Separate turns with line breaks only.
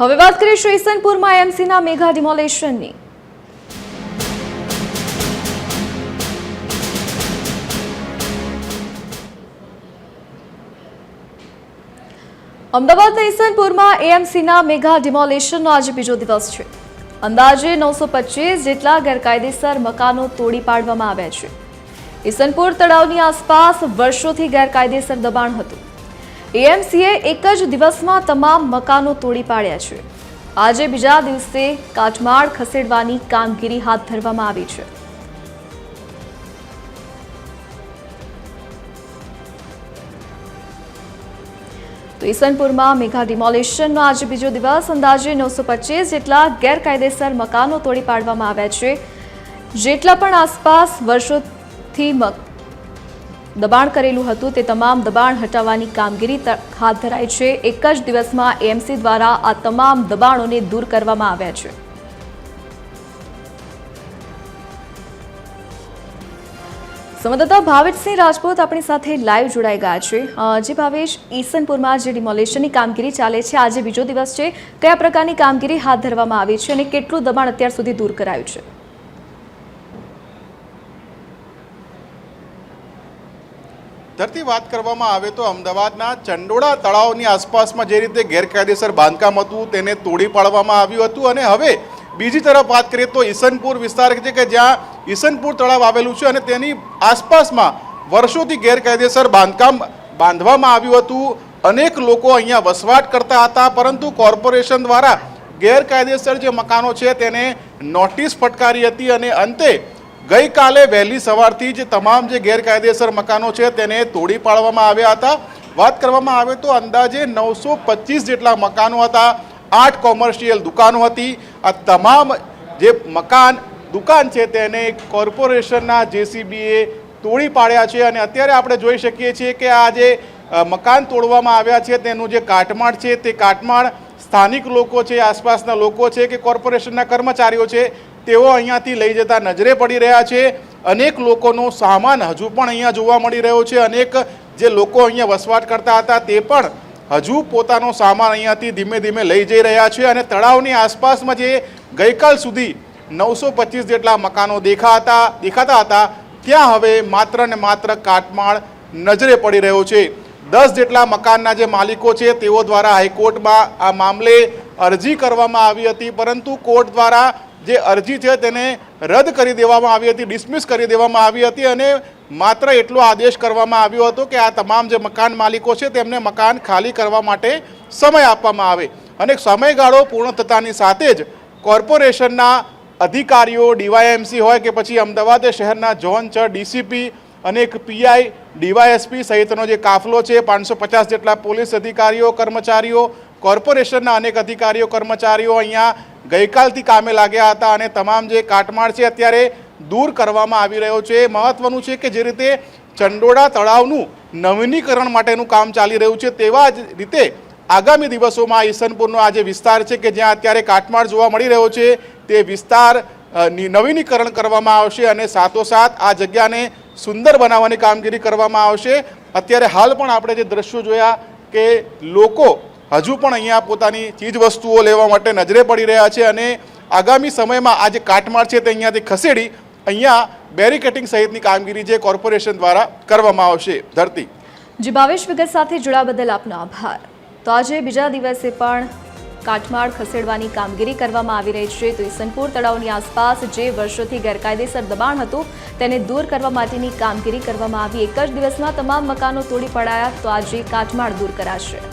હવે વાત કરીશું ઈસનપુરમાં એએમસીના મેગા ડિમોલેશનની। અમદાવાદના ઈસનપુરમાં એએમસીના મેગા ડિમોલેશનનો આજે બીજો દિવસ છે। અંદાજે 925 જેટલા ગેરકાયદેસર મકાનો તોડી પાડવામાં આવ્યા છે। ઈસનપુર તળાવની આસપાસ વર્ષોથી ગેરકાયદેસર દબાણ હતું। એએમસીએ એક જ દિવસમાં તમામ મકાનો તોડી પાડ્યા છે। આજે બીજા દિવસે કાટમાળ ખસેડવાની કામગીરી હાથ ધરવામાં આવી છે। તો ઈસનપુરમાં મેગા ડિમોલેશનનો આજે બીજો દિવસ। અંદાજે 925 જેટલા ગેરકાયદેસર મકાનો તોડી પાડવામાં આવ્યા છે। જેટલા પણ આસપાસ વર્ષોથી દબાણ કરેલું હતું તે તમામ દબાણ હટાવવાની કામગીરી હાથ ધરાઈ છે। એક જ દિવસમાં એએમસી દ્વારા આ તમામ દબાણોને દૂર કરવામાં આવ્યા છે। સંવાદદાતા ભાવેશસિંહ રાજપૂત આપણી સાથે લાઈવ જોડાઈ ગયા છે। જે ભાવેશ, ઈસનપુરમાં જે ડિમોલેશનની કામગીરી ચાલે છે, આજે બીજો દિવસ છે, કયા પ્રકારની કામગીરી હાથ ધરવામાં આવી છે અને કેટલું દબાણ અત્યાર સુધી દૂર કરાયું છે?
ધરતી વાત કરવામાં આવે તો અમદાવાદના ચંડોળા તળાવની આસપાસમાં જે રીતે ગેરકાયદેસર બાંધકામ હતું તેને તોડી પાડવામાં આવ્યું હતું અને હવે બીજી તરફ વાત કરીએ તો ઈસનપુર વિસ્તાર છે કે જ્યાં ઈસનપુર તળાવ આવેલું છે અને તેની આસપાસમાં વર્ષોથી ગેરકાયદેસર બાંધકામ બાંધવામાં આવ્યું હતું। અનેક લોકો અહીંયા વસવાટ કરતા હતા, પરંતુ કોર્પોરેશન દ્વારા ગેરકાયદેસર જે મકાનો છે તેને નોટિસ ફટકારી હતી અને અંતે ગઈકાલે વહેલી સવારથી જ તમામ જે ગેરકાયદેસર મકાનો છે તેને તોડી પાડવામાં આવ્યા હતા। વાત કરવામાં આવે તો અંદાજે 925 જેટલા મકાનો હતા, 8 કોમર્શિયલ દુકાનો હતી। આ તમામ જે દુકાન છે તેને કોર્પોરેશનના જેસીબીએ તોડી પાડ્યા છે અને અત્યારે આપણે જોઈ શકીએ છીએ કે આ જે મકાન તોડવામાં આવ્યા છે તેનું જે કાટમાળ છે તે કાટમાળ સ્થાનિક લોકો છે, આસપાસના લોકો છે કે કોર્પોરેશનના કર્મચારીઓ છે તેઓ અહીંયાથી લઈ જતા નજરે પડી રહ્યા છે। અનેક લોકોનો સામાન હજુ પણ અહીંયા જોવા મળી રહ્યો છે। અનેક જે લોકો અહીંયા વસવાટ કરતા હતા તે પણ હજુ પોતાનો સામાન અહીંયાથી ધીમે ધીમે લઈ જઈ રહ્યા છે અને તળાવની આસપાસમાં જે ગઈકાલ સુધી 925 જેટલા મકાનો દેખાતા હતા ત્યાં હવે માત્ર ને માત્ર કાટમાળ નજરે પડી રહ્યો છે। 10 જેટલા મકાનના જે માલિકો છે તેઓ દ્વારા હાઈકોર્ટમાં આ મામલે અરજી કરવામાં આવી હતી, પરંતુ કોર્ટ દ્વારા જે અરજી છે તેને રદ કરી દેવામાં આવી હતી, ડિસમિસ કરી દેવામાં આવી હતી અને માત્ર એટલો આદેશ કરવામાં આવ્યો હતો કે આ તમામ જે મકાન માલિકો છે તેમને મકાન ખાલી કરવા માટે સમય આપવામાં આવે અને સમયગાળો પૂર્ણ થતાની સાથે જ કોર્પોરેશનના અધિકારીઓ, ડીવાયએમસી હોય કે પછી અમદાવાદ શહેરના ઝોન 6 ડીસીપી અને એક પીઆઈ, ડીવાયએસપી સહિતનો જે કાફલો છે, 550 જેટલા પોલીસ અધિકારીઓ, કર્મચારીઓ, કોર્પોરેશનના અનેક અધિકારીઓ, કર્મચારીઓ અહીંયા ગઈકાલથી કામે લાગ્યા હતા અને તમામ જે કાટમાળ છે અત્યારે દૂર કરવામાં આવી રહ્યો છે। મહત્વનું છે કે જે રીતે ચંડોળા તળાવનું નવીનીકરણ માટેનું કામ ચાલી રહ્યું છે તેવા જ રીતે આગામી દિવસોમાં ઈસનપુરનો આ જે વિસ્તાર છે કે જ્યાં અત્યારે કાટમાળ જોવા મળી રહ્યો છે તે વિસ્તાર નવીનીકરણ કરવામાં આવશે અને સાથોસાથ આ જગ્યાને સુંદર બનાવવાની કામગીરી કરવામાં આવશે। અત્યારે હાલ પણ આપણે જે દ્રશ્યો જોયા કે લોકો હજુ પણ અહીંયા પોતાની ચીજ વસ્તુઓ લેવા માટે નજરે પડી રહ્યા છે અને આગામી સમયમાં આ જે કાટમાળ છે તે અહીંયાથી ખસેડી અહીંયા બેરિકેટિંગ સહિતની કામગીરી જે કોર્પોરેશન દ્વારા કરવામાં આવશે। ધરતી
જી ભાવેશ, વિગત સાથે જોડાવા બદલ આપનો આભાર। તો આજે બીજા દિવસે પણ કાટમાળ ખસેડવાની કામગીરી કરવામાં આવી રહી છે। તો ઈસનપુર તળાવની આસપાસ જે વર્ષોથી ગેરકાયદેસર દબાણ હતું તેને દૂર કરવા માટેની કામગીરી કરવામાં આવી। એક જ દિવસમાં તમામ મકાનો તોડી પડાયા, તો આજે કાટમાળ દૂર કરાશે।